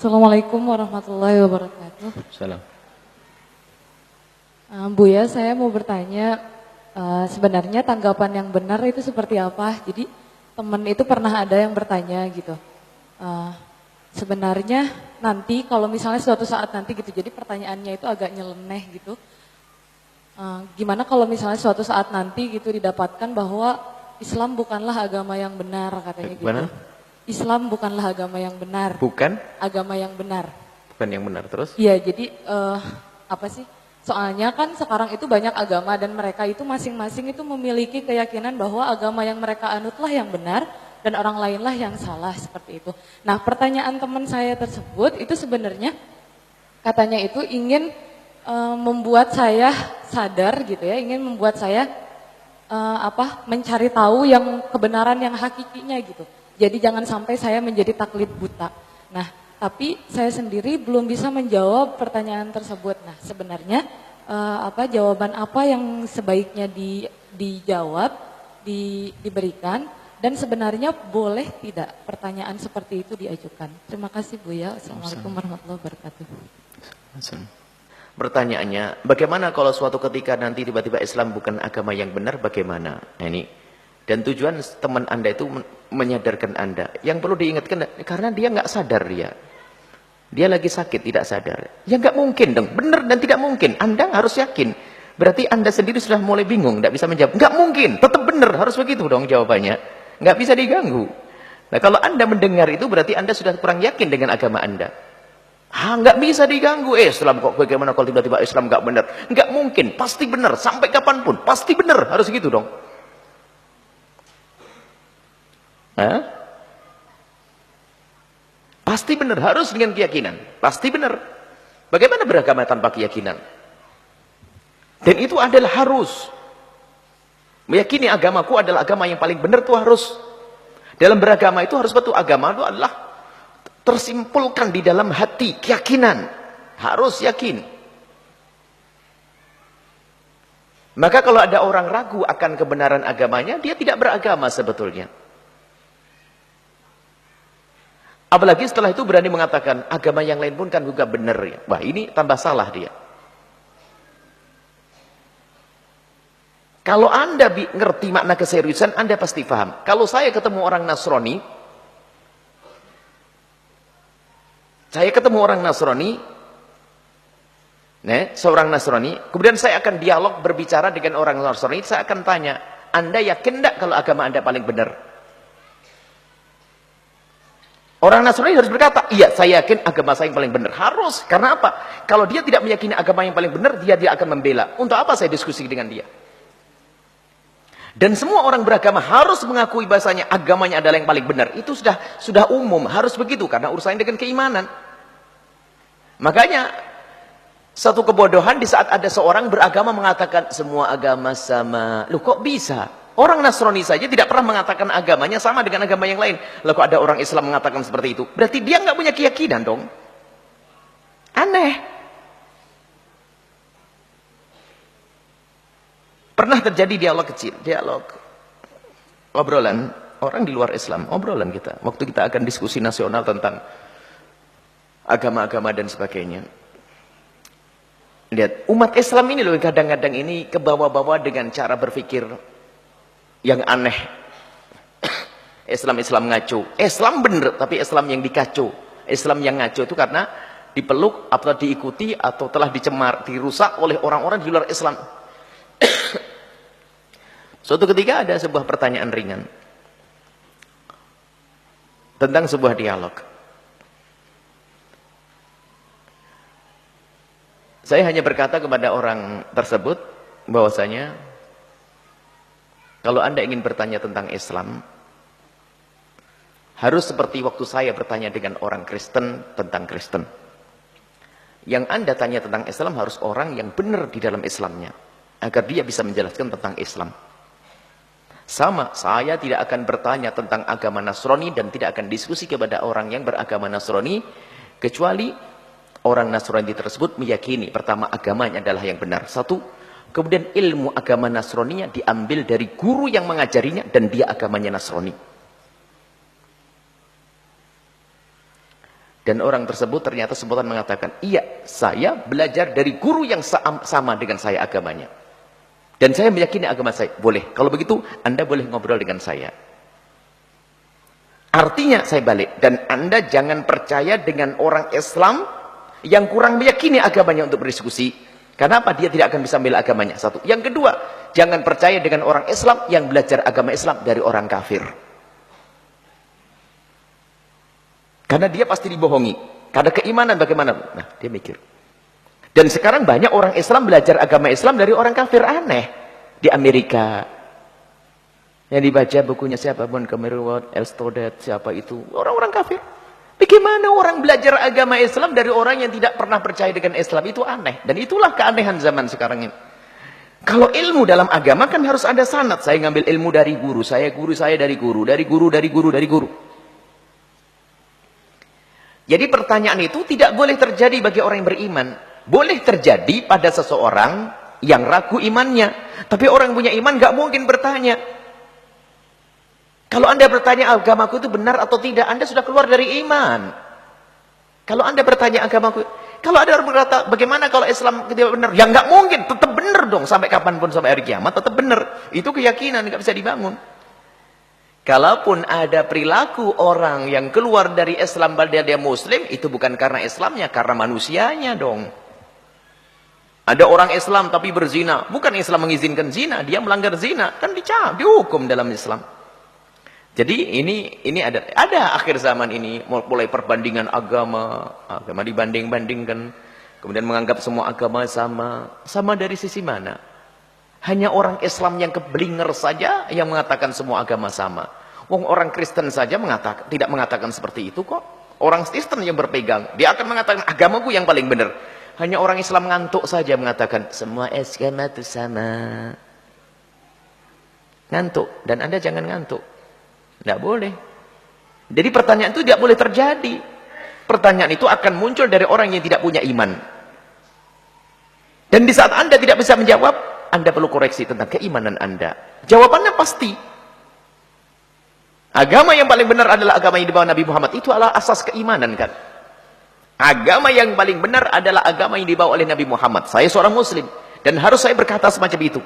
Assalamualaikum warahmatullahi wabarakatuh. Salam. Buya, saya mau bertanya, sebenarnya tanggapan yang benar itu seperti apa? Jadi teman itu pernah ada yang bertanya gitu. Sebenarnya nanti kalau misalnya suatu saat nanti gitu, jadi pertanyaannya itu agak nyeleneh gitu. Gimana kalau misalnya suatu saat nanti gitu didapatkan bahwa Islam bukanlah agama yang benar katanya gitu. Mana? Islam bukanlah agama yang benar. Bukan? Agama yang benar. Bukan yang benar terus? Iya, jadi apa sih? Soalnya kan sekarang itu banyak agama dan mereka itu masing-masing itu memiliki keyakinan bahwa agama yang mereka anutlah yang benar dan orang lainlah yang salah seperti itu. Nah, pertanyaan teman saya tersebut itu sebenarnya katanya itu ingin membuat saya sadar gitu ya, ingin membuat saya mencari tahu yang kebenaran yang hakikinya gitu. Jadi jangan sampai saya menjadi taklid buta. Nah, tapi saya sendiri belum bisa menjawab pertanyaan tersebut. Nah, sebenarnya jawaban apa yang sebaiknya dijawab, diberikan, dan sebenarnya boleh tidak pertanyaan seperti itu diajukan. Terima kasih Buya. Assalamualaikum warahmatullahi wabarakatuh. Pertanyaannya, bagaimana kalau suatu ketika nanti tiba-tiba Islam bukan agama yang benar, bagaimana? Nah, ini. Dan tujuan teman Anda itu menyadarkan Anda. Yang perlu diingatkan, karena dia nggak sadar dia. Dia lagi sakit, tidak sadar. Ya nggak mungkin dong, benar dan tidak mungkin. Anda harus yakin. Berarti Anda sendiri sudah mulai bingung, nggak bisa menjawab. Nggak mungkin, tetap benar, harus begitu dong jawabannya. Nggak bisa diganggu. Nah, kalau Anda mendengar itu berarti Anda sudah kurang yakin dengan agama Anda. Nggak bisa diganggu. Islam kok bagaimana kalau tiba-tiba Islam nggak benar? Nggak mungkin, pasti benar. Sampai kapanpun, pasti benar. Harus gitu dong. Pasti benar, harus dengan keyakinan. Pasti benar. Bagaimana beragama tanpa keyakinan? Dan itu adalah harus. Meyakini agamaku adalah agama yang paling benar itu harus. Dalam beragama itu harus betul. Agama itu adalah tersimpulkan di dalam hati, keyakinan. Harus yakin. Maka kalau ada orang ragu akan kebenaran agamanya, dia tidak beragama sebetulnya. Apalagi setelah itu berani mengatakan agama yang lain pun kan juga benar ya. Wah, ini tambah salah dia. Kalau Anda ngerti makna keseriusan, Anda pasti paham. Kalau saya ketemu orang Nasrani, seorang Nasrani, kemudian saya akan dialog berbicara dengan orang Nasrani, saya akan tanya, Anda yakin enggak kalau agama Anda paling benar? Orang Nasrani harus berkata, iya saya yakin agama saya yang paling benar. Harus, karena apa? Kalau dia tidak meyakini agama yang paling benar, dia akan membela. Untuk apa saya diskusi dengan dia? Dan semua orang beragama harus mengakui bahasanya agamanya adalah yang paling benar. Itu sudah umum, harus begitu, karena urusannya dengan keimanan. Makanya, satu kebodohan di saat ada seorang beragama mengatakan semua agama sama. Loh kok bisa? Orang Nasrani saja tidak pernah mengatakan agamanya sama dengan agama yang lain. Lalu ada orang Islam mengatakan seperti itu. Berarti dia nggak punya keyakinan dong. Aneh. Pernah terjadi dialog kecil. Obrolan. Orang di luar Islam. Obrolan kita. Waktu kita akan diskusi nasional tentang agama-agama dan sebagainya. Lihat. Umat Islam ini loh kadang-kadang ini kebawa-bawa dengan cara berpikir yang aneh. Islam ngaco. Islam bener, tapi Islam yang dikacau. Islam yang ngaco itu karena dipeluk atau diikuti atau telah dirusak oleh orang-orang di luar Islam. Suatu ketika ada sebuah pertanyaan ringan tentang sebuah dialog. Saya hanya berkata kepada orang tersebut bahwasanya kalau Anda ingin bertanya tentang Islam, harus seperti waktu saya bertanya dengan orang Kristen tentang Kristen. Yang Anda tanya tentang Islam harus orang yang benar di dalam Islamnya, agar dia bisa menjelaskan tentang Islam. Sama, saya tidak akan bertanya tentang agama Nasrani dan tidak akan diskusi kepada orang yang beragama Nasrani, kecuali orang Nasrani tersebut meyakini pertama agamanya adalah yang benar. Satu, kemudian ilmu agama Nasraninya diambil dari guru yang mengajarinya dan dia agamanya Nasrani. Dan orang tersebut ternyata spontan mengatakan, iya, saya belajar dari guru yang sama dengan saya agamanya. Dan saya meyakini agama saya. Boleh, kalau begitu Anda boleh ngobrol dengan saya. Artinya saya balik. Dan Anda jangan percaya dengan orang Islam yang kurang meyakini agamanya untuk berdiskusi. Kenapa? Dia tidak akan bisa membela agamanya. Satu. Yang kedua, jangan percaya dengan orang Islam yang belajar agama Islam dari orang kafir. Karena dia pasti dibohongi. Karena keimanan bagaimana? Nah, dia mikir. Dan sekarang banyak orang Islam belajar agama Islam dari orang kafir. Aneh. Di Amerika. Yang dibaca bukunya siapa? Montgomery Ward, Elstodet, siapa itu? Orang-orang kafir. Bagaimana orang belajar agama Islam dari orang yang tidak pernah percaya dengan Islam? Itu aneh. Dan itulah keanehan zaman sekarang ini. Kalau ilmu dalam agama kan harus ada sanad. Saya ngambil ilmu dari guru. Saya dari guru. Dari guru. Jadi pertanyaan itu tidak boleh terjadi bagi orang yang beriman. Boleh terjadi pada seseorang yang ragu imannya. Tapi orang yang punya iman gak mungkin bertanya. Kalau Anda bertanya agamaku itu benar atau tidak, Anda sudah keluar dari iman. Kalau Anda bertanya agamaku, kalau ada orang berkata, bagaimana kalau Islam tidak benar? Ya gak mungkin, tetap benar dong. Sampai kapanpun, sampai hari kiamat, tetap benar. Itu keyakinan, gak bisa dibangun. Kalaupun ada perilaku orang yang keluar dari Islam padahal dia Muslim, itu bukan karena Islamnya, karena manusianya dong. Ada orang Islam tapi berzina, bukan Islam mengizinkan zina, dia melanggar zina, kan dihukum dalam Islam. Jadi ini ada akhir zaman ini mulai perbandingan agama dibanding-bandingkan, kemudian menganggap semua agama sama dari sisi mana? Hanya orang Islam yang keblinger saja yang mengatakan semua agama sama. Wong orang Kristen saja tidak mengatakan seperti itu kok. Orang Kristen yang berpegang, dia akan mengatakan agamaku yang paling benar. Hanya orang Islam ngantuk saja mengatakan semua agama itu sama. Ngantuk, dan Anda jangan ngantuk. Tidak boleh. Jadi pertanyaan itu tidak boleh terjadi. Pertanyaan itu akan muncul dari orang yang tidak punya iman. Dan di saat Anda tidak bisa menjawab, Anda perlu koreksi tentang keimanan Anda. Jawabannya pasti. Agama yang paling benar adalah agama yang dibawa Nabi Muhammad. Itu adalah asas keimanan kan. Agama yang paling benar adalah agama yang dibawa oleh Nabi Muhammad. Saya seorang Muslim. Dan harus saya berkata semacam itu.